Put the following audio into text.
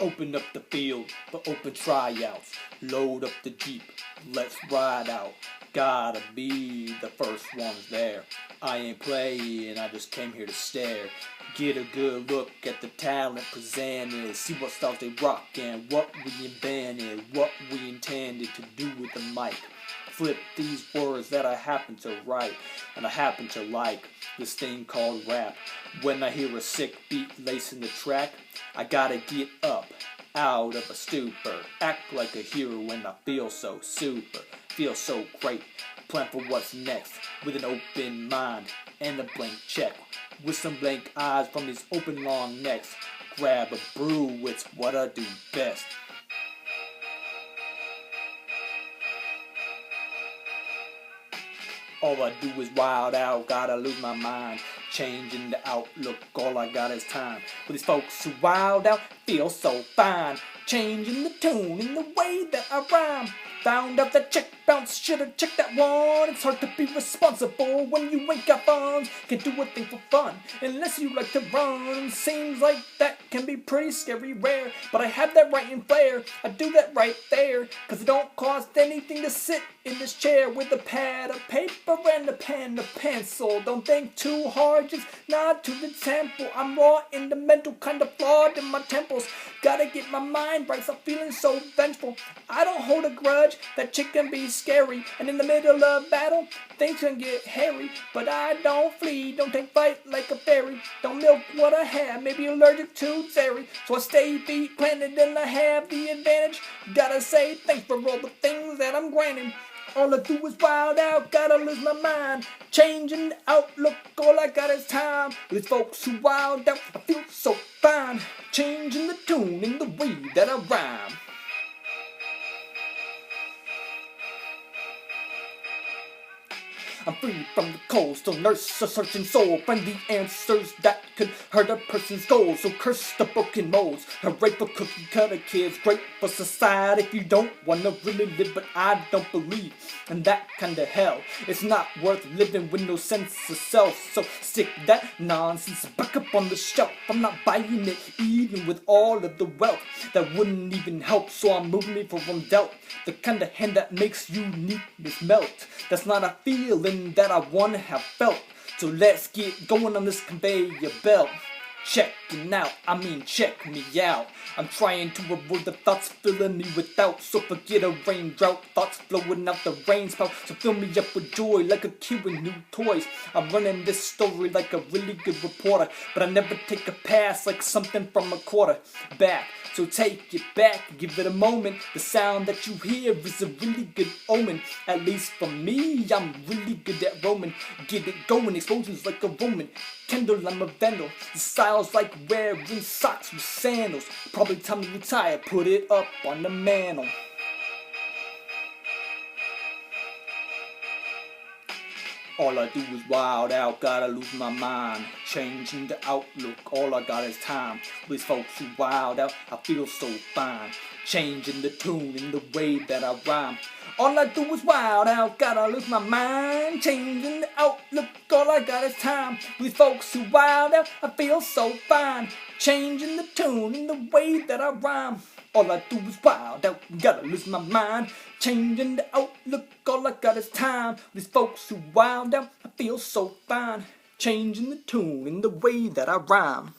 Open up the field for open tryouts. Load up the Jeep, let's ride out. Gotta be the first ones there. I ain't playing, I just came here to stare. Get a good look at the talent presented. See what styles they rock and what we invented. What we intended to do with the mic. Flip these words that I happen to write, and I happen to like this thing called rap. When I hear a sick beat lacing the track, I gotta get up out of a stupor. Act like a hero when I feel so super. Feel so great. Plan for what's next with an open mind and a blank check. With some blank eyes from these open long necks. Grab a brew, it's what I do best. All I do is wild out, gotta lose my mind. Changing the outlook, all I got is time. With these folks who wild out, feel so fine. Changing the tune in the way that I rhyme. Found out that check bounce, should've checked that one. It's hard to be responsible when you ain't got funds. Can't do a thing for fun unless you like to run. Seems like that can be pretty scary rare, but I have that writing flair. I do that right there, cause it don't cost anything to sit in this chair with a pad of paper and a pen, a pencil. Don't think too hard, just nod to the temple. I'm raw in the mental, kinda flawed in my temples. Gotta get my mind right, stop feeling so vengeful. I don't hold a grudge, that chick can be scary. And in the middle of battle, things can get hairy. But I don't flee, don't take fight like a fairy. Don't milk what I have, maybe allergic to dairy. So I stay feet planted and I have the advantage. Gotta say thanks for all the things that I'm granted. All I do is wild out, gotta lose my mind. Changing the outlook, all I got is time. With folks who wild out, I feel so fine. Changing the tune in the way that I rhyme. I'm free from the cold, still nurse a searching soul. Find the answers that could hurt a person's goals. So curse the broken molds. Hooray for cookie cutter kids, great for society. If you don't wanna really live, but I don't believe in that kind of hell. It's not worth living with no sense of self. So stick that nonsense back up on the shelf. I'm not buying it, even with all of the wealth. That wouldn't even help, so I'm moving me from dealt. The kind of hand that makes uniqueness melt. That's not a feeling that I wanna have felt. So let's get going on this conveyor belt. Checking out, I mean check me out. I'm trying to avoid the thoughts filling me with doubt. So forget a rain drought, thoughts flowing out the rain spout. So fill me up with joy like a kid with new toys. I'm running this story like a really good reporter, but I never take a pass like something from a quarterback. So take it back, give it a moment. The sound that you hear is a really good omen. At least for me, I'm really good at roaming. Get it going, explosions like a Roman. Kendall, I'm a vandal. The style's like wearing socks with sandals. Probably time to retire, put it up on the mantle. All I do is wild out, gotta lose my mind. Changing the outlook, all I got is time. With folks who wild out, I feel so fine. Changing the tune in the way that I rhyme. All I do is wild out, gotta lose my mind. Changing the outlook, all I got is time. With folks who wild out, I feel so fine. Changing the tune in the way that I rhyme. All I do is wild out, gotta lose my mind. Changing the outlook, all I got is time. These folks who wild out, I feel so fine. Changing the tune in the way that I rhyme.